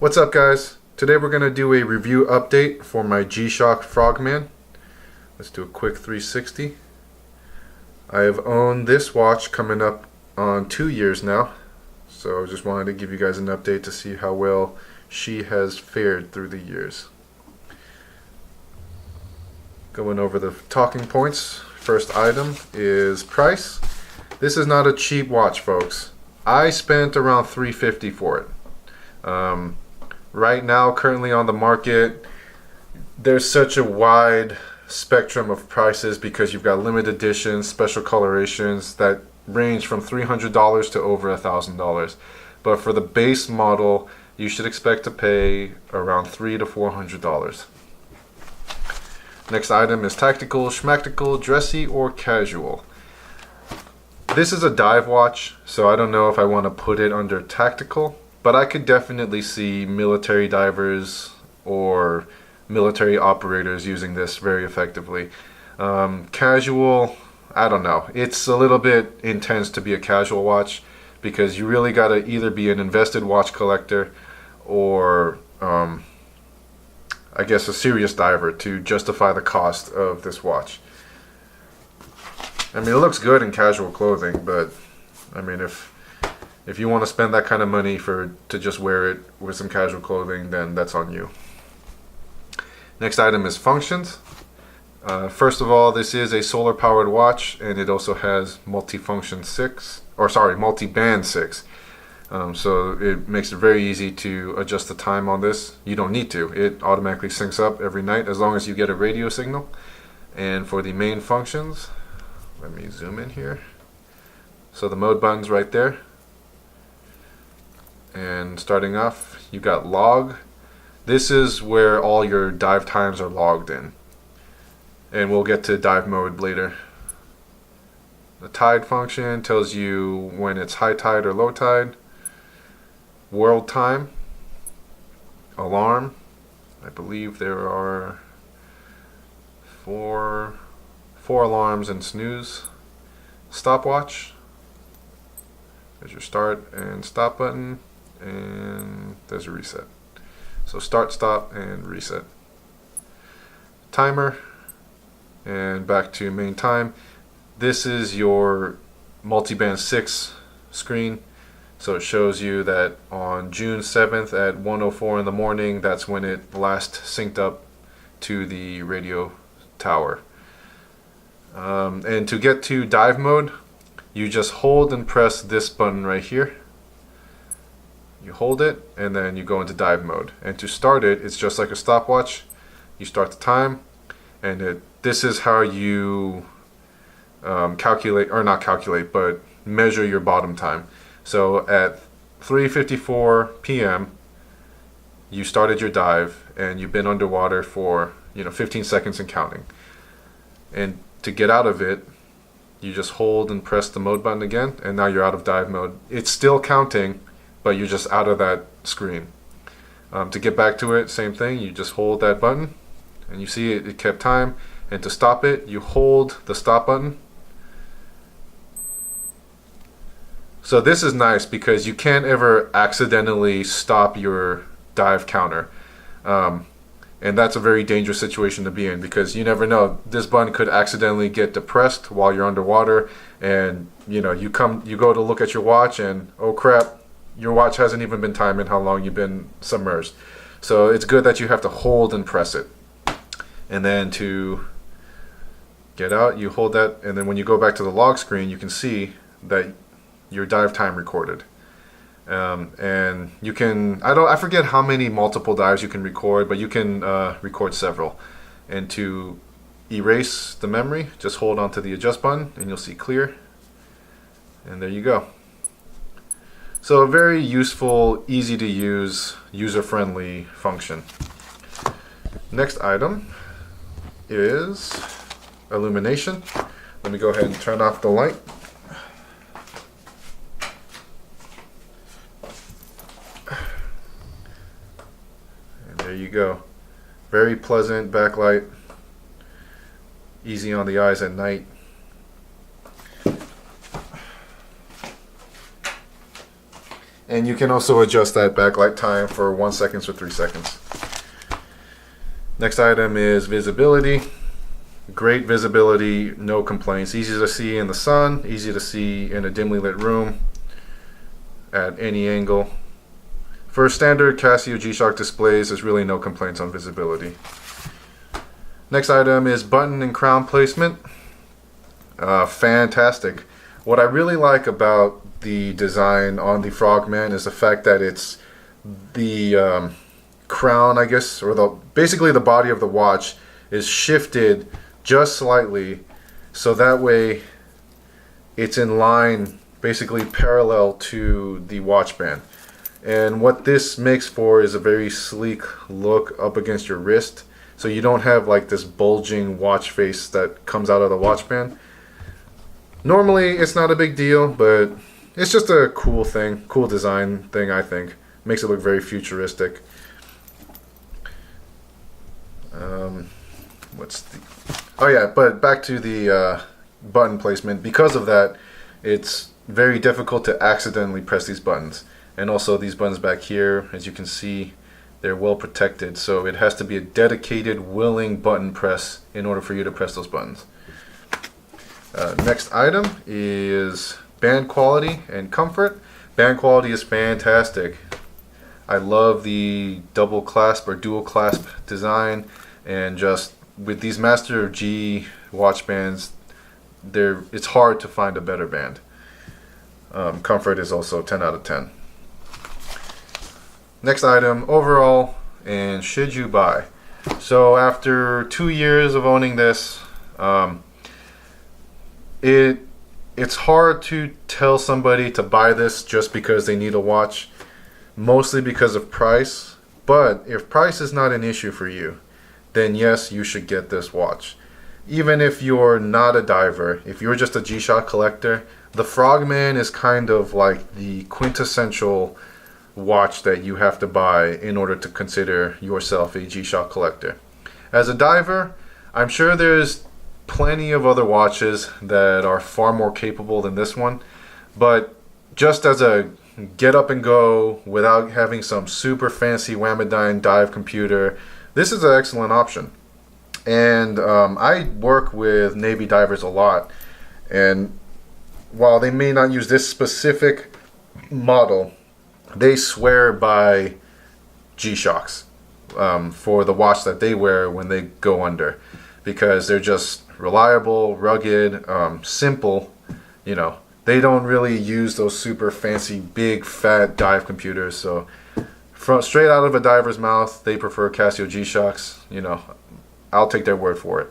What's up, guys? Today we're going to do a review update for my G Shock Frogman. Let's do a quick 360. I have owned this watch coming up on 2 years now, so I just wanted to give you guys an update to see how well she has fared through the years. Going over the talking points. First item is price. This is not a cheap watch, folks. I spent around $350 for it. Right now, currently on the market, there's such a wide spectrum of prices because you've got limited editions, special colorations that range from $300 to over $1,000. But for the base model, you should expect to pay around $300 to $400. Next item is tactical, schmactical, dressy, or casual. This is a dive watch, so I don't know if I want to put it under tactical, but I could definitely see military divers or military operators using this very effectively. Casual, I don't know. It's a little bit intense to be a casual watch because you really got to either be an invested watch collector or I guess a serious diver to justify the cost of this watch. I mean, it looks good in casual clothing, but I mean, if you want to spend that kind of money to just wear it with some casual clothing, then that's on you. Next item is functions. First of all, this is a solar powered watch, and it also has multi-band 6. So it makes it very easy to adjust the time on this. You don't need to. It automatically syncs up every night as long as you get a radio signal. And for the main functions, let me zoom in here. So the mode button's right there. And starting off, you got log. This is where all your dive times are logged in. And we'll get to dive mode later. The tide function tells you when it's high tide or low tide. World time. Alarm. I believe there are four alarms and snooze. Stopwatch. There's your start and stop button. And there's a reset. So start, stop, and reset. Timer, and back to main time. This is your multi-band 6 screen. So it shows you that on June 7th at 1:04 in the morning, that's when it last synced up to the radio tower. And to get to dive mode, you just hold and press this button right here. You hold it and then you go into dive mode. And to start it, it's just like a stopwatch. You start the time, and this is how you calculate, or not calculate, but measure your bottom time. So at 3:54 p.m. you started your dive and you've been underwater for 15 seconds and counting. And to get out of it, you just hold and press the mode button again, and now you're out of dive mode. It's still counting, but you're just out of that screen. To get back to it, same thing. You just hold that button, and you see it kept time. And to stop it, you hold the stop button. So this is nice because you can't ever accidentally stop your dive counter. And that's a very dangerous situation to be in because you never know. This button could accidentally get depressed while you're underwater, and you go to look at your watch and oh crap, your watch hasn't even been timing how long you've been submerged. So it's good that you have to hold and press it. And then to get out, you hold that, and then when you go back to the log screen, you can see that your dive time recorded. And you can, I forget how many multiple dives you can record, but you can record several. And to erase the memory, just hold onto the adjust button and you'll see clear. And there you go. So a very useful, easy to use, user-friendly function. Next item is Illumination. Let me go ahead and turn off the light. And there you go. Very pleasant backlight. Easy on the eyes at night. And you can also adjust that backlight time for 1 second or 3 seconds. Next item is visibility. Great visibility, no complaints. Easy to see in the sun, easy to see in a dimly lit room at any angle. For standard Casio G Shock displays, there's really no complaints on visibility. Next item is button and crown placement. Fantastic. What I really like about the design on the Frogman is the fact that it's the crown, I guess, or basically the body of the watch is shifted just slightly, so that way it's in line, basically parallel to the watch band. And what this makes for is a very sleek look up against your wrist, so you don't have like this bulging watch face that comes out of the watch band. Normally it's not a big deal, but it's just a cool thing, cool design thing, I think. Makes it look very futuristic. Oh yeah, but back to the button placement. Because of that, it's very difficult to accidentally press these buttons. And also these buttons back here, as you can see, they're well protected. So it has to be a dedicated, willing button press in order for you to press those buttons. Next item is band quality and comfort. Band quality is fantastic. I love the double clasp or dual clasp design, and just with these Master G watch bands, it's hard to find a better band. Comfort is also 10 out of 10. Next item, overall, and should you buy? So after 2 years of owning this, it's hard to tell somebody to buy this just because they need a watch, mostly because of price. But if price is not an issue for you, then yes, you should get this watch. Even if you're not a diver, if you're just a G Shock collector, the Frogman is kind of like the quintessential watch that you have to buy in order to consider yourself a G Shock collector. As a diver, I'm sure there's plenty of other watches that are far more capable than this one, but just as a get up and go without having some super fancy Wamidine dive computer, this is an excellent option. And I work with Navy divers a lot, and while they may not use this specific model, they swear by G Shocks for the watch that they wear when they go under, because they're just reliable, rugged, simple. You know, they don't really use those super fancy big fat dive computers. So straight out of a diver's mouth, they prefer Casio G Shocks. You know, I'll take their word for it.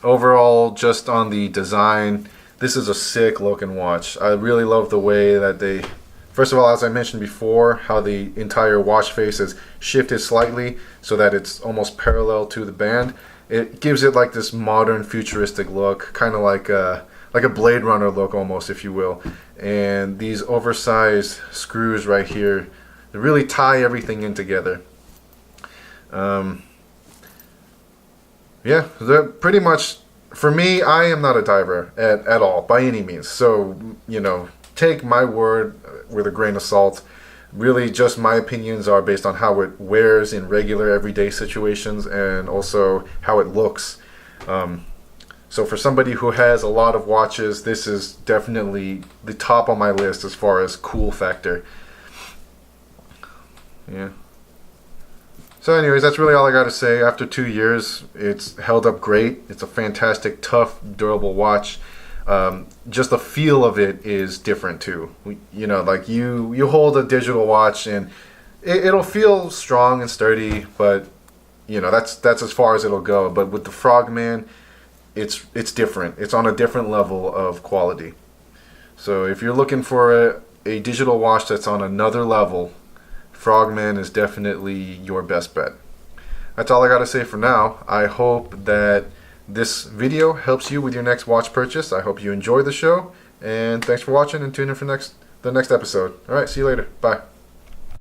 Overall, just on the design, this is a sick looking watch. I really love the way that they, first of all, as I mentioned before, how the entire watch face is shifted slightly so that it's almost parallel to the band. It gives it like this modern futuristic look, kind of like a Blade Runner look almost, if you will. And these oversized screws right here, they really tie everything in together. Yeah, they're pretty much, for me, I am not a diver at all, by any means. So, you know, take my word with a grain of salt. Really, just my opinions are based on how it wears in regular everyday situations and also how it looks. So for somebody who has a lot of watches, this is definitely the top on my list as far as cool factor. Yeah. So anyways, that's really all I got to say. After 2 years, it's held up great. It's a fantastic, tough, durable watch. Just the feel of it is different too. You know, like you hold a digital watch and it'll feel strong and sturdy, but you know, that's as far as it'll go. But with the Frogman, it's different. It's on a different level of quality. So if you're looking for a digital watch that's on another level, Frogman is definitely your best bet. That's all I got to say for now. I hope that this video helps you with your next watch purchase. I hope you enjoy the show, and thanks for watching, and tune in for the next episode. All right, see you later. Bye.